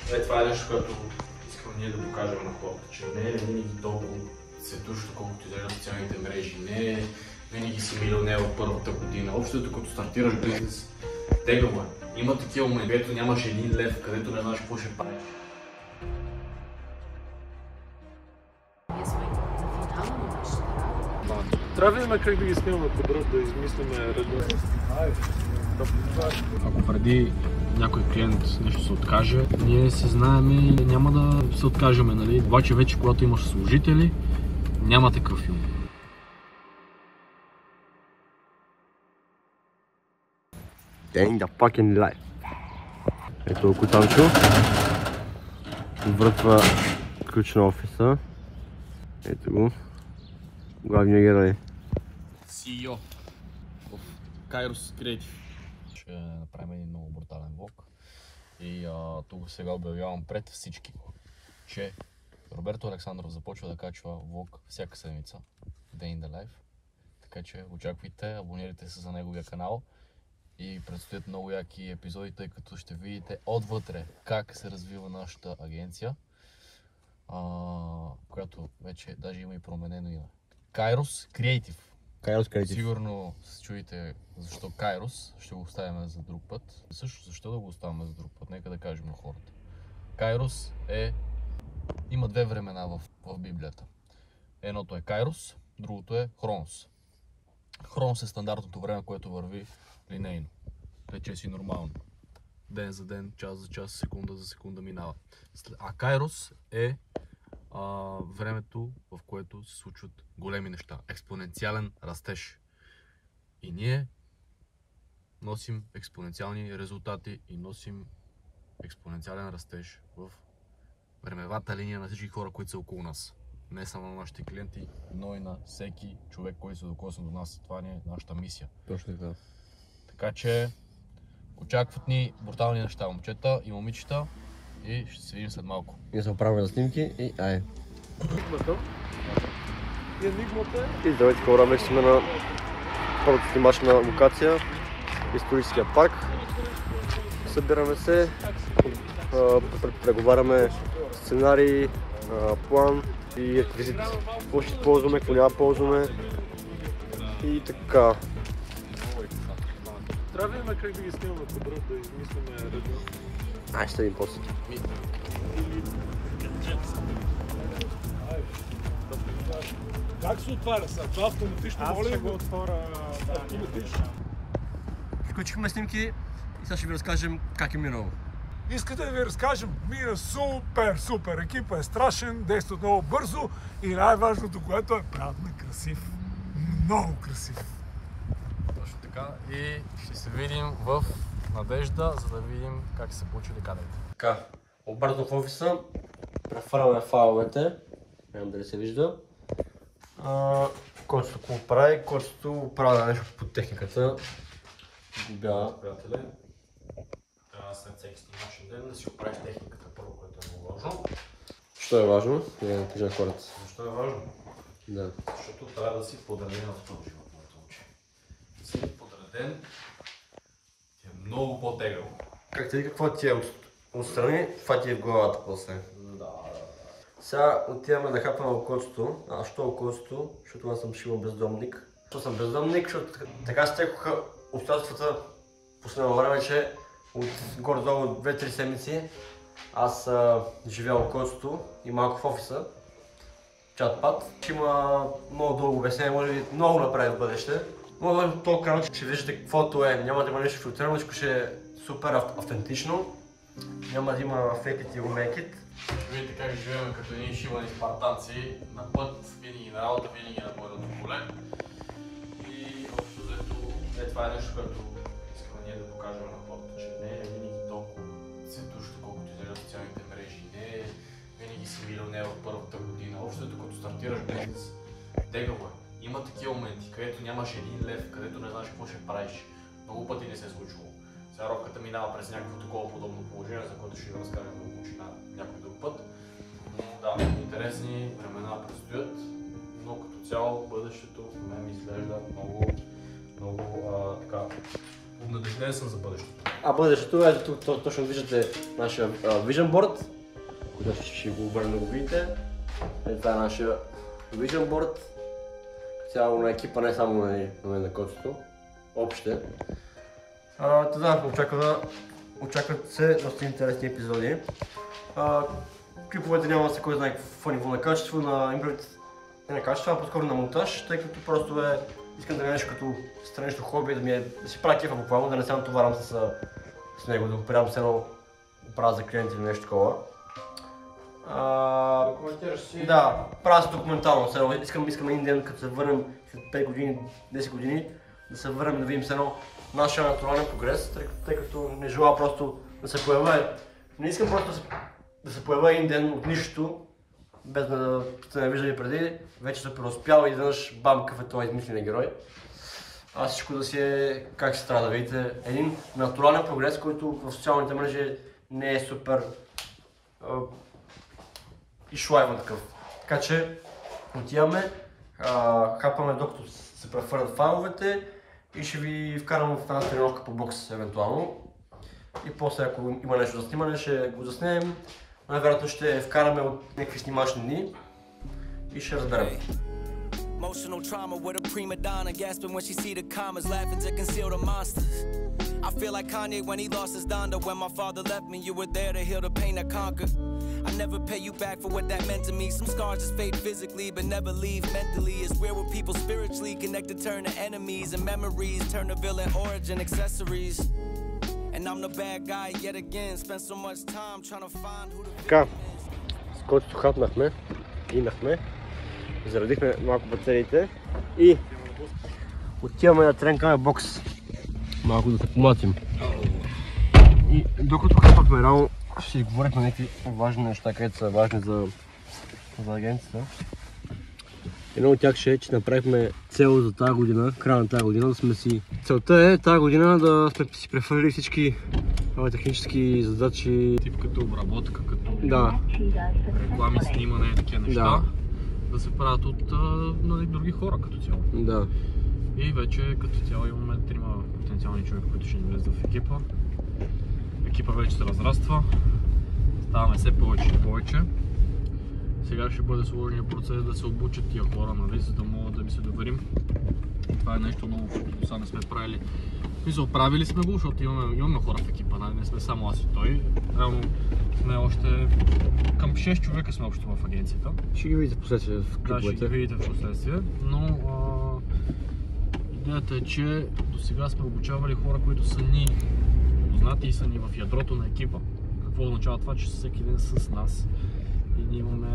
Това е нещо, което искам ние да покажем на хората, че не е винаги толкова светущо, колкото изглежда на социалните мрежи, не е винаги си милионер в първата година. Общото, като стартираш бизнес, тегаво е. Има такива моменти, където нямаш един лев, където не знаеш какво ще правиш. Трябва да видим как да ги снимаме по-добре, да измислиме редно. Ако преди някой клиент нещо се откаже, ние се знаем и няма да се откажем, нали? Обаче вече, когато имаш служители, няма такъв филм. Dang the fucking life. Ето Котанчо. Въртва ключ на офиса. Ето го. Главният герой. CEO of Kairos Creative. Ще направим един много брутален влог. И тук сега обявявам пред всички, че Роберто Александров започва да качва влог всяка седмица. Day in the Life. Така че очаквайте, абонирайте се за неговия канал. И предстоят много яки епизоди, тъй като ще видите отвътре как се развива нашата агенция, която вече даже има и променено име. Kairos Creative. Kairos Creative. Сигурно се чуете защо Kairos, ще го оставим за друг път. Също защо да го оставим за друг път, нека да кажем на хората. Kairos има две времена в Библията. Едното е Kairos, другото е Хронос. Хронос е стандартното време, което върви линейно. Тече си нормално. Ден за ден, час за час, секунда за секунда минава. А Kairos е времето, в което се случват големи неща. Експоненциален растеж. И ние носим експоненциални резултати и носим експоненциален растеж в времевата линия на всички хора, които са около нас. Не само на нашите клиенти, но и на всеки човек, който се докосне до нас. Това е нашата мисия. Точно така. Така че очакват ни брутални неща, момчета и момичета, и ще се видим след малко. Ние се оправяме за снимки и ай. Енигмата И здравейте хора, вече сме на първата снимачна локация, историческия парк. Събираме се, преговаряме сценарий, план и реквизит. Какво ще ползваме, какво няма ползваме и така. трябва да видим как да ги снимаме по-добре, да измислиме редно. Ай, ще видим после. Как се отваря сега? Това автоматично моля ли го отворя автоматично? Включихме снимки и сега ще ви разкажем как е минало. Искате да ви разкажем? Мина супер! Екипа е страшен, действа много бързо и най-важното, което е правилно красив. Много красив. Точно така. И ще се видим в Надежда, за да видим как се получили кадрите. Така, обратно в офиса, префарваме файловете, не знам дали се вижда. Който какво прави, който прави нещо по техниката. Губява. Приятели, трябва след всеки снимачен ден да си оправиш техниката първо, което е много важно. Що е важно? Не кажа на хората. Защо е важно? Да. Защото трябва да си подреден в този живот, моето момче. Да си подреден ти е много по-тегаво. Как ти какво ти е отстрани, това ти е в главата после. Да. Сега отиваме да хапаме околцето. А що околцето? Защото аз съм шива бездомник. Защото съм бездомник, защото така стекоха обстоятелствата последно време, че от горе-долу 2-3 седмици аз живея околцето и малко в офиса. Чат-пат. Има много дълго обяснение, може би много направи в бъдеще. Може да толкова крайно, че ще виждате каквото е. Няма да има нещо филтрирано, всичко ще е супер автентично. Няма да има fake it и make it. Видите как живеем като едни шивани спартанци, на път, винаги на работа, винаги на бойното поле. И общо взето, това е нещо, което искаме ние да покажем на хората, че не е винаги толкова цветущо, колкото изглежда социалните мрежи, не е винаги си милионер в първата година. Общо взето, като стартираш бизнес, тегаво е. Има такива моменти, където нямаш един лев, където не знаеш какво ще правиш. Много пъти не се е случвало. Сега Робката минава през някакво такова подобно положение, за което ще ви разкажем да го учи на някой друг път. Но да, интересни времена предстоят, но като цяло бъдещето в мен изглежда много така. Обнадежден съм за бъдещето. А бъдещето е, тук точно виждате нашия Vision Board, който ще го обърна да го видите. Това е нашия Vision Board, цяло на екипа, не само на котството, общите. Очакват се доста интересни епизоди. Клиповете няма да са кой знае какво ниво на качество, не на качество, а по-скоро на монтаж, тъй като просто искам да ми нещо като странично хобби, да си правя кефа буквално, да не се натоварвам с него, да го правям с едно правя за клиенти или нещо такова. Документираш си? Да, правя се документално. Искам един ден, като се върнем след 5 години, 10 години, да се върнем да видим с едно нашия натурален прогрес, тъй като не желая просто да се появя. Не искам просто да се появя един ден от нищото, без да сте не виждали преди, вече се преуспял и изведнъж бам, какъв е този измислен герой. А всичко да си е, как се трябва да видите, един натурален прогрес, който в социалните мрежи не е супер изшлайван такъв. Така че отиваме, хапаме докато се прехвърлят файловете и ще ви вкарам в една тренировка по бокс евентуално. И после, ако има нещо за снимане, ще го заснемем. Най-вероятно ще вкараме от някакви снимачни дни и ще разберем. Emotional trauma with a prima donna gasping when she see the commas, laughing to conceal the monsters. I feel like Kanye when he lost his Donda. When my father left me, you were there to heal the pain I conquered. I never pay you back for what that meant to me. Some scars just fade physically but never leave mentally. It's where were people spiritually connected turn to enemies, and memories turn to villain origin accessories. And I'm the bad guy yet again. Spent so much time trying to find who the Така, с който хапнахме, имахме, заредихме малко батериите и отиваме да тренкаме бокс. Малко да се помлатим. И докато хапахме рано, ще си говорихме някакви важни неща, където са важни за агенцията. Едно от тях ще е, че направихме цел за тази година, края на тази година, да сме си... Целта е тази година да сме си прехвърлили всички технически задачи. Тип като обработка, като реклами, снимане и такива неща. Да се правят от други хора като цяло. Да. И вече като цяло имаме 3 потенциални човека, които ще ни влезат в екипа. Екипа вече се разраства. Ставаме все повече и повече. Сега ще бъде сложния процес да се обучат тия хора, нали, за да могат да ми се доверим. Това е нещо много, което сега не сме правили. Правили сме го, защото имаме хора в екипа, нали? Не сме само аз и той. Реално сме още към 6 човека сме общо в агенцията. Ще ги видите в последствие в клиповете. Да, ще ги видите в последствие, но идеята е, че до сега сме обучавали хора, които са ни познати и са ни в ядрото на екипа. Какво означава това, че всеки ден с нас и ние имаме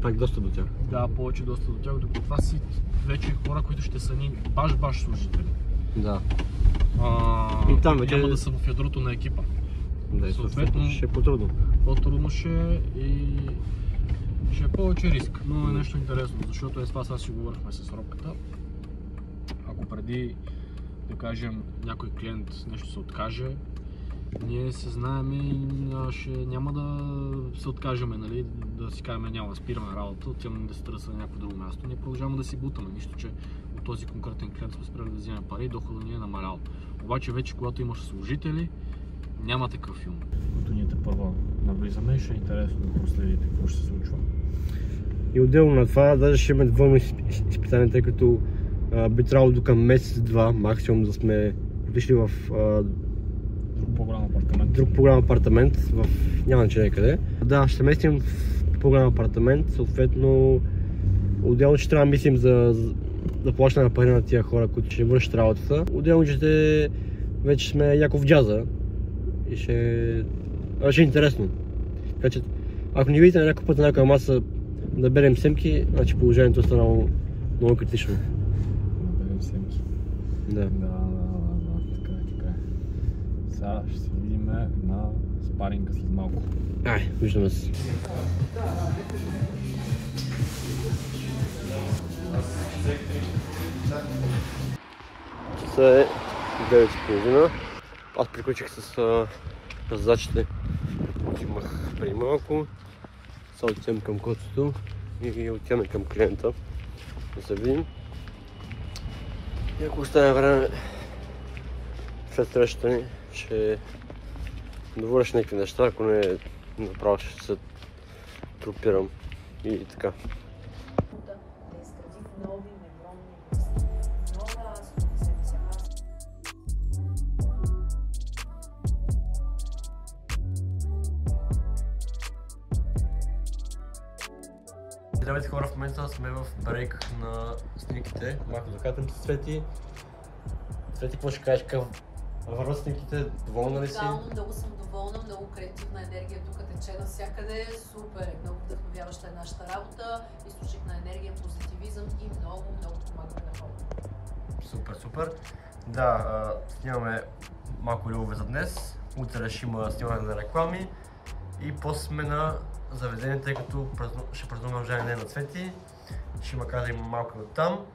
пак достъп до тях. Да, повече достъп до тях, докато това си вече хора, които ще са ни баш служители. Да. И там вече няма да са в ядрото на екипа. Да, и съответно ще е по-трудно. По-трудно ще и ще е повече риск, но е нещо интересно, защото това сега си говорихме с Робката. Ако преди, да кажем, някой клиент нещо се откаже, ние се знаем и няма да се откажем, нали, да си кажем няма да спираме работа, отиваме да се търся на някакво друго място. Ние продължаваме да си бутаме, нищо че от този конкретен клиент сме спрели да вземем пари и доходът ни е намалял. Обаче вече когато имаш служители, няма такъв филм. Като ние те първо навлизаме, ще е интересно да проследите какво ще се случва. И отделно на това, даже ще имаме двойно изпитание, тъй като би трябвало до към месец-два максимум да сме отишли в друг по-голям апартамент, няма значение къде. Да, ще местим в по-голям апартамент, съответно отделно ще трябва да мислим за плащане на пари на тия хора, които ще вършат работата. Отделно ще вече сме яко в джаза и ще е интересно. Така че, ако ни видите на някой път на някоя маса да берем семки, значи положението е станало много критично. Да берем семки. Да. Така е. Сега ще се видим на спаринга след малко. Ай, виждаме се. Часа е 9:30. Аз приключих с задачите, които имах преди малко. Сега отивам към котството и отиваме към клиента да се видим. И ако остане време, след срещата ни ще довърша някакви неща, ако не направо ще се трупирам и така. Да изгради нови невронни връзки, нова социализация. Здравейте хора, в момента сме в брейк на снимките. Малко закатам ти, Цвети. Цвети, какво ще кажеш? Върват снимките, доволна ли си? Много съм доволна, много креативна енергия тук тече навсякъде. Супер, много вдъхновяваща е нашата работа, източник на енергия, позитивизъм и много помагаме на хората. Супер, супер. Да, снимаме малко лилове за днес. Утре ще има снимане на реклами. И после сме на заведение, тъй като ще празнуваме рождения ден на Цвети. Ще има да има малко от там.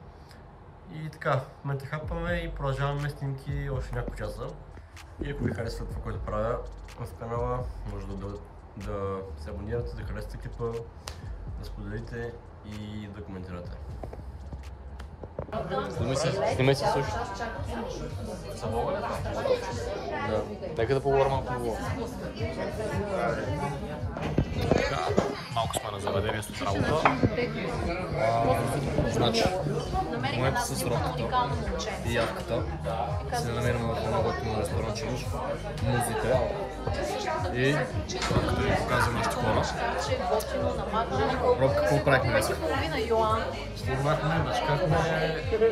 И така, в момента хапаме и продължаваме снимки още няколко часа. И ако ви харесва това, което правя в канала, може да се абонирате, да харесате клипа, да споделите и да коментирате. Снимай се също. За влога ли? Да. Нека да поговорим малко на влога. Малко сме на заведение с работа. Значи, в момента с Роката и Явката се намираме в едно готино ресторанче Музите. И както ви показвам нашите хора. Роб, какво правихме днес? Снимахме, бачкахме,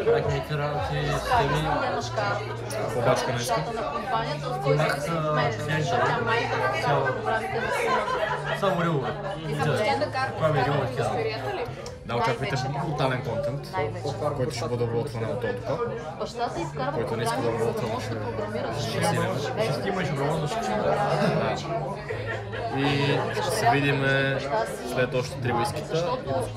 правихме някакви работи с теми. Какво бачка нещо? Снимах клиента, само рилове. Това ми е рилове хиза. Да, очаквайте брутален контент, който ще бъде обработван от Тодока. Който не иска да обработвам, ще Ще имаш обработваш. И ще се видим след още 3 уискита.